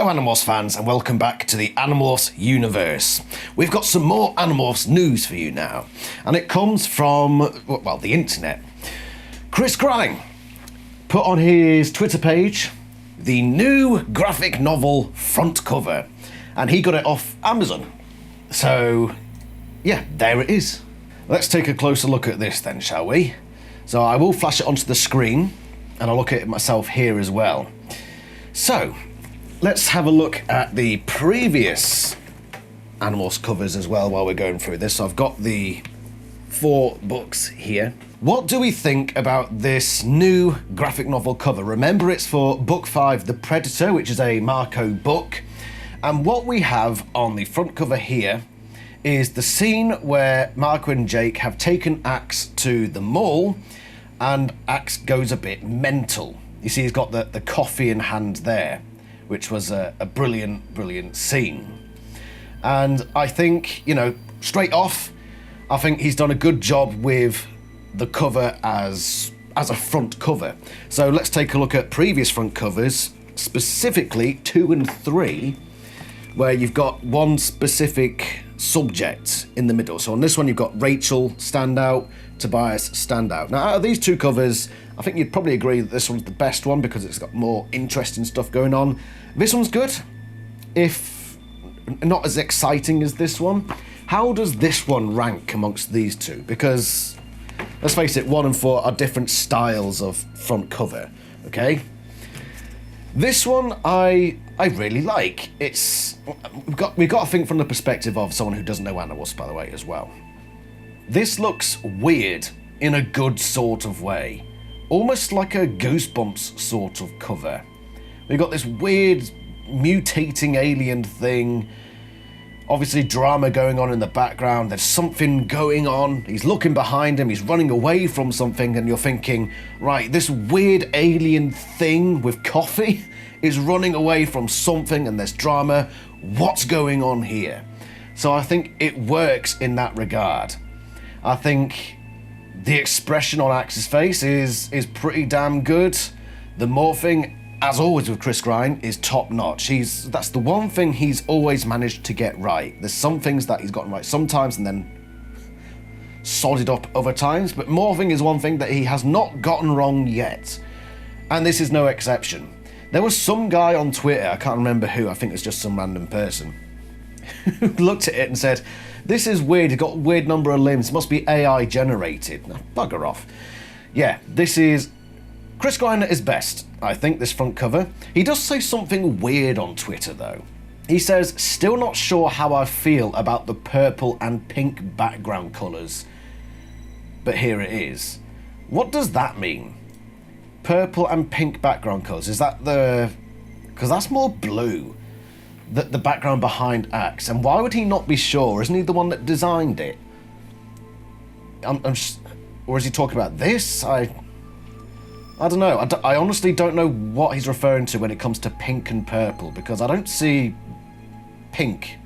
Hello Animorphs fans and welcome back to the Animorphs universe. We've got some more Animorphs news for you now, and it comes from, well, the internet. Chris Grine put on his Twitter page the new graphic novel front cover, and he got it off Amazon. So yeah, there it is. Let's take a closer look at this then, shall we? So I will flash it onto the screen and I'll look at it myself here as well. So let's have a look at the previous Animorphs covers as well while we're going through this. So I've got the 4 books here. What do we think about this new graphic novel cover? Remember, it's for book 5, The Predator, which is a Marco book. And what we have on the front cover here is the scene where Marco and Jake have taken Axe to the mall, and Axe goes a bit mental. You see, he's got the coffee in hand there, which was a brilliant scene. And I think, you know, straight off, I think he's done a good job with the cover as a front cover. So let's take a look at previous front covers, specifically 2 and 3, where you've got one specific subject in the middle. So on this one, you've got Rachel stand out, Tobias stand out. Now, out of these 2 covers, I think you'd probably agree that this one's the best one because it's got more interesting stuff going on. This one's good, if not as exciting as this one. How does this one rank amongst these 2? Because let's face it, 1 and 4 are different styles of front cover, okay? This one I really like. We've got to think from the perspective of someone who doesn't know Animorphs, by the way, as well. This looks weird in a good sort of way. Almost like a Goosebumps sort of cover. We've got this weird mutating alien thing. Obviously drama going on in the background. There's something going on. He's looking behind him. He's running away from something, and you're thinking, right, this weird alien thing with coffee is running away from something, and there's drama. What's going on here? So I think it works in that regard. I think the expression on Axe's face is pretty damn good. The morphing, as always with Chris Grine, is top notch. That's the one thing he's always managed to get right. There's some things that he's gotten right sometimes and then sodded up other times, but morphing is one thing that he has not gotten wrong yet. And this is no exception. There was some guy on Twitter, I can't remember who, I think it's just some random person, who looked at it and said, this is weird, he's got a weird number of limbs, it must be AI generated. Now, bugger off. Yeah, this is Chris Grine at his best, I think, this front cover. He does say something weird on Twitter though. He says, still not sure how I feel about the purple and pink background colours, but here it is. What does that mean? Purple and pink background colours, is that because that's more blue, the background behind Axe, and why would he not be sure? Isn't he the one that designed it? Or is he talking about this? I don't know. I honestly don't know what he's referring to when it comes to pink and purple, because I don't see pink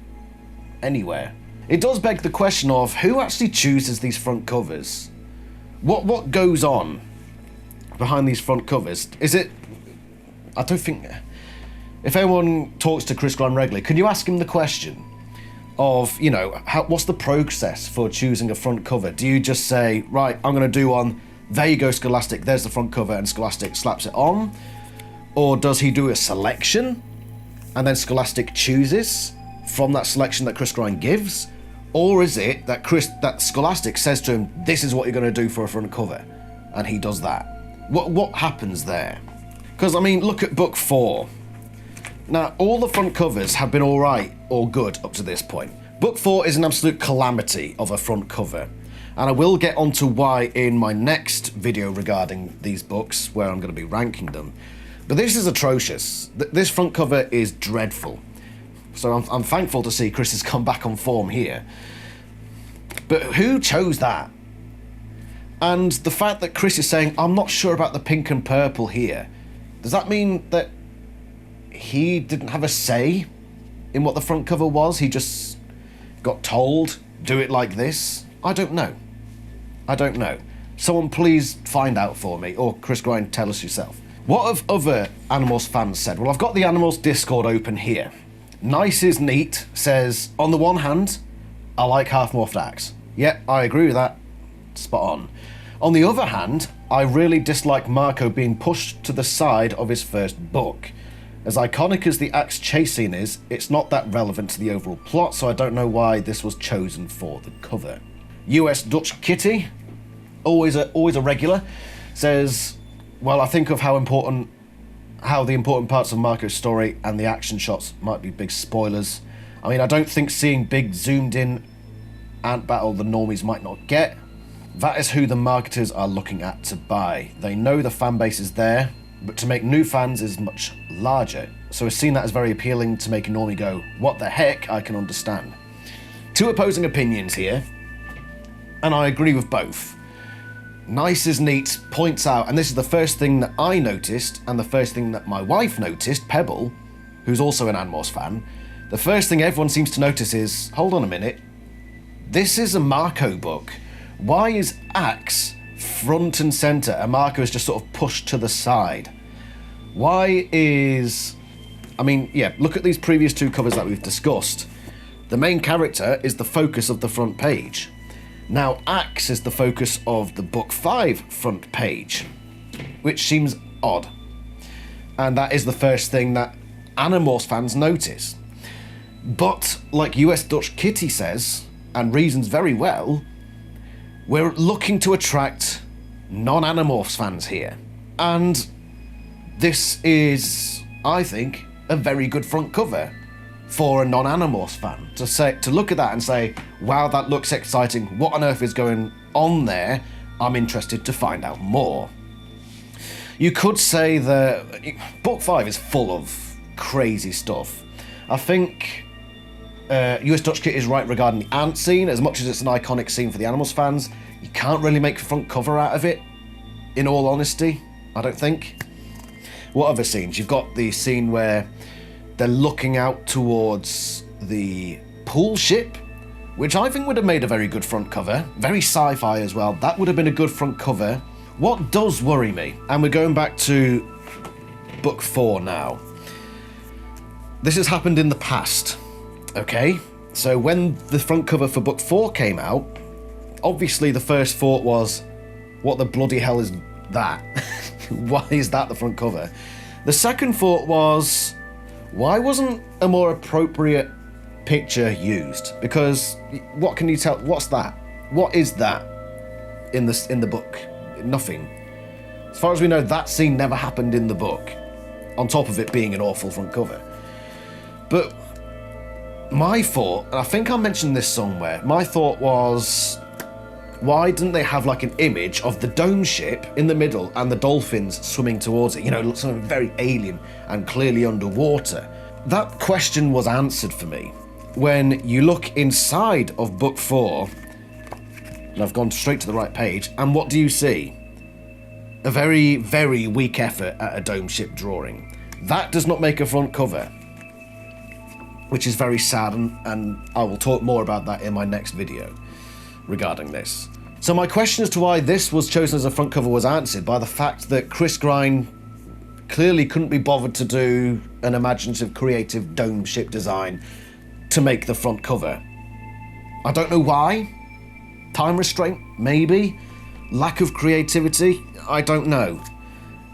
anywhere. It does beg the question of who actually chooses these front covers? What goes on behind these front covers? Is it... I don't think... If anyone talks to Chris Grine regularly, can you ask him the question of, you know, what's the process for choosing a front cover? Do you just say, right, I'm going to do one, there you go, Scholastic, there's the front cover, and Scholastic slaps it on? Or does he do a selection, and then Scholastic chooses from that selection that Chris Grine gives? Or is it that Scholastic says to him, this is what you're going to do for a front cover, and he does that? What happens there? Because, I mean, look at book 4. Now, all the front covers have been alright or good up to this point. Book 4 is an absolute calamity of a front cover. And I will get onto why in my next video regarding these books, where I'm going to be ranking them. But this is atrocious. This front cover is dreadful. So I'm thankful to see Chris has come back on form here. But who chose that? And the fact that Chris is saying, I'm not sure about the pink and purple here, does that mean that he didn't have a say in what the front cover was? He just got told, do it like this? I don't know. I don't know. Someone please find out for me, or Chris Grine, tell us yourself. What have other Animorphs fans said? Well, I've got the Animorphs Discord open here. Nice is Neat says, on the one hand, I like half-morphed Axe. Yep, I agree with that. Spot on. On the other hand, I really dislike Marco being pushed to the side of his first book. As iconic as the Axe chase scene is, it's not that relevant to the overall plot, so I don't know why this was chosen for the cover. US Dutch Kitty, always a regular, says, well, I think of how the important parts of Marco's story and the action shots might be big spoilers. I mean, I don't think seeing big zoomed in ant battle the normies might not get. That is who the marketers are looking at to buy. They know the fan base is there, but to make new fans is much larger. So seeing that as very appealing to make a normie go, what the heck, I can understand. Two opposing opinions here, and I agree with both. Nice is Neat points out, and this is the first thing that I noticed, and the first thing that my wife noticed, Pebble, who's also an Animorphs fan, the first thing everyone seems to notice is, hold on a minute, this is a Marco book. Why is Axe front and centre and Marco is just sort of pushed to the side? Why is... I mean, yeah, look at these previous two covers that we've discussed. The main character is the focus of the front page. Now, Axe is the focus of the Book 5 front page, which seems odd. And that is the first thing that Animorphs fans notice. But, like US Dutch Kitty says, and reasons very well, we're looking to attract non-Animorphs fans here. And this is, I think, a very good front cover for a non-Animorphs fan to look at that and say, wow, that looks exciting, what on earth is going on there? I'm interested to find out more. You could say that Book 5 is full of crazy stuff. I think US Dutch Kit is right regarding the ant scene. As much as it's an iconic scene for the Animorphs fans, you can't really make a front cover out of it, in all honesty, I don't think. What other scenes? You've got the scene where they're looking out towards the pool ship, which I think would have made a very good front cover. Very sci-fi as well. That would have been a good front cover. What does worry me, and we're going back to Book 4 now. This has happened in the past, okay? So when the front cover for Book 4 came out, obviously the first thought was, what the bloody hell is that? Why is that the front cover? The second thought was, why wasn't a more appropriate picture used? Because what can you tell? What's that? What is that in the book? Nothing. As far as we know, that scene never happened in the book, on top of it being an awful front cover. But my thought, and I think I mentioned this somewhere, my thought was, why didn't they have like an image of the dome ship in the middle and the dolphins swimming towards it? You know, something very alien and clearly underwater. That question was answered for me when you look inside of Book 4, and I've gone straight to the right page, and what do you see? A very, very weak effort at a dome ship drawing. That does not make a front cover, which is very sad, and I will talk more about that in my next video regarding this. So my question as to why this was chosen as a front cover was answered by the fact that Chris Grine clearly couldn't be bothered to do an imaginative, creative dome ship design to make the front cover. I don't know why. Time restraint, maybe. Lack of creativity, I don't know.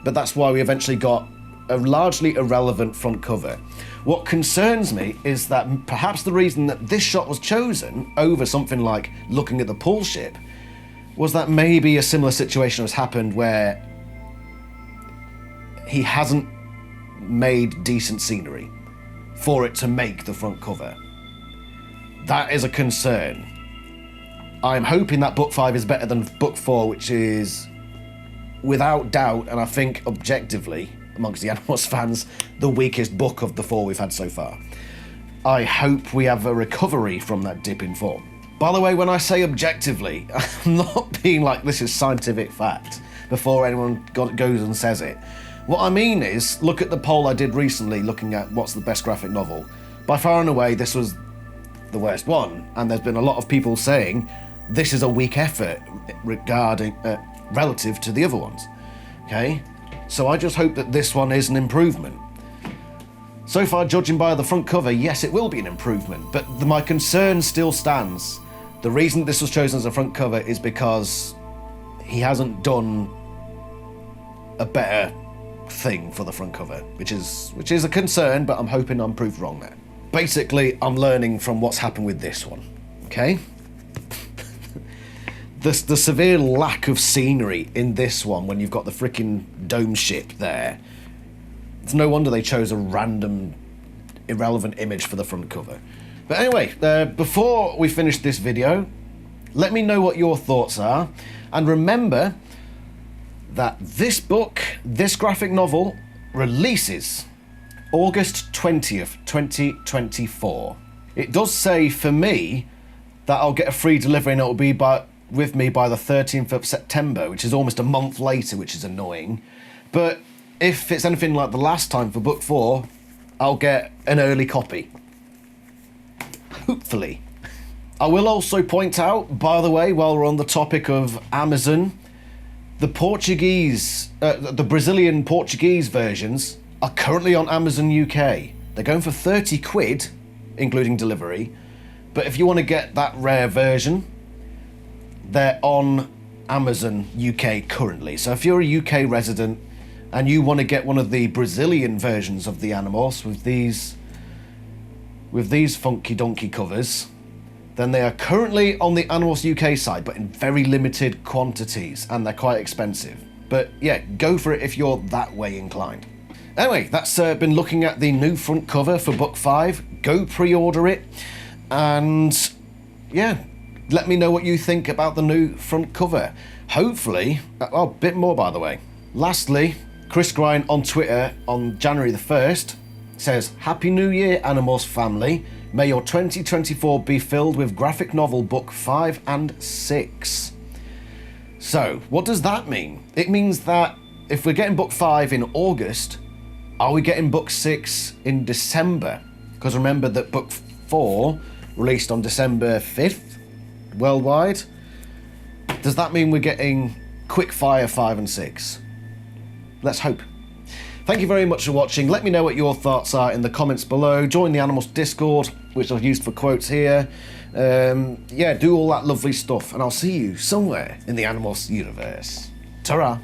But that's why we eventually got a largely irrelevant front cover. What concerns me is that perhaps the reason that this shot was chosen over something like looking at the pool ship was that maybe a similar situation has happened where he hasn't made decent scenery for it to make the front cover. That is a concern. I'm hoping that Book 5 is better than Book 4, which is, without doubt, and I think objectively, amongst the Animorphs fans, the weakest book of the 4 we've had so far. I hope we have a recovery from that dip in form. By the way, when I say objectively, I'm not being like this is scientific fact before anyone goes and says it. What I mean is, look at the poll I did recently looking at what's the best graphic novel. By far and away, this was the worst one, and there's been a lot of people saying this is a weak effort regarding relative to the other ones. Okay? So I just hope that this one is an improvement. So far, judging by the front cover, yes, it will be an improvement, but my concern still stands. The reason this was chosen as a front cover is because he hasn't done a better thing for the front cover, which is a concern, but I'm hoping I'm proved wrong there. Basically, I'm learning from what's happened with this one, okay? The severe lack of scenery in this one when you've got the freaking dome ship there. It's no wonder they chose a random, irrelevant image for the front cover. But anyway, before we finish this video, let me know what your thoughts are. And remember that this book, this graphic novel, releases August 20th, 2024. It does say, for me, that I'll get a free delivery and it'll be with me by the 13th of September, which is almost a month later, which is annoying. But if it's anything like the last time for book 4, I'll get an early copy. Hopefully. I will also point out, by the way, while we're on the topic of Amazon, the Brazilian Portuguese versions are currently on Amazon UK. They're going for 30 quid, including delivery. But if you want to get that rare version, they're on Amazon UK currently. So if you're a UK resident and you want to get one of the Brazilian versions of the Animorphs with these funky donkey covers, then they are currently on the Animorphs UK side, but in very limited quantities, and they're quite expensive. But yeah, go for it if you're that way inclined. Anyway, that's been looking at the new front cover for book 5. Go pre-order it, and yeah, let me know what you think about the new front cover. Hopefully, a bit more by the way. Lastly, Chris Grine on Twitter on January the 1st says, "Happy New Year, Animorphs family. May your 2024 be filled with graphic novel book 5 and 6. So, what does that mean? It means that if we're getting book 5 in August, are we getting book 6 in December? Because remember that book 4 released on December 5th worldwide. Does that mean we're getting quickfire 5 and 6? Let's hope. Thank you very much for watching. Let me know what your thoughts are in the comments below. Join the Animorphs Discord, which I've used for quotes here. Yeah, do all that lovely stuff, and I'll see you somewhere in the Animorphs universe. Ta-ra!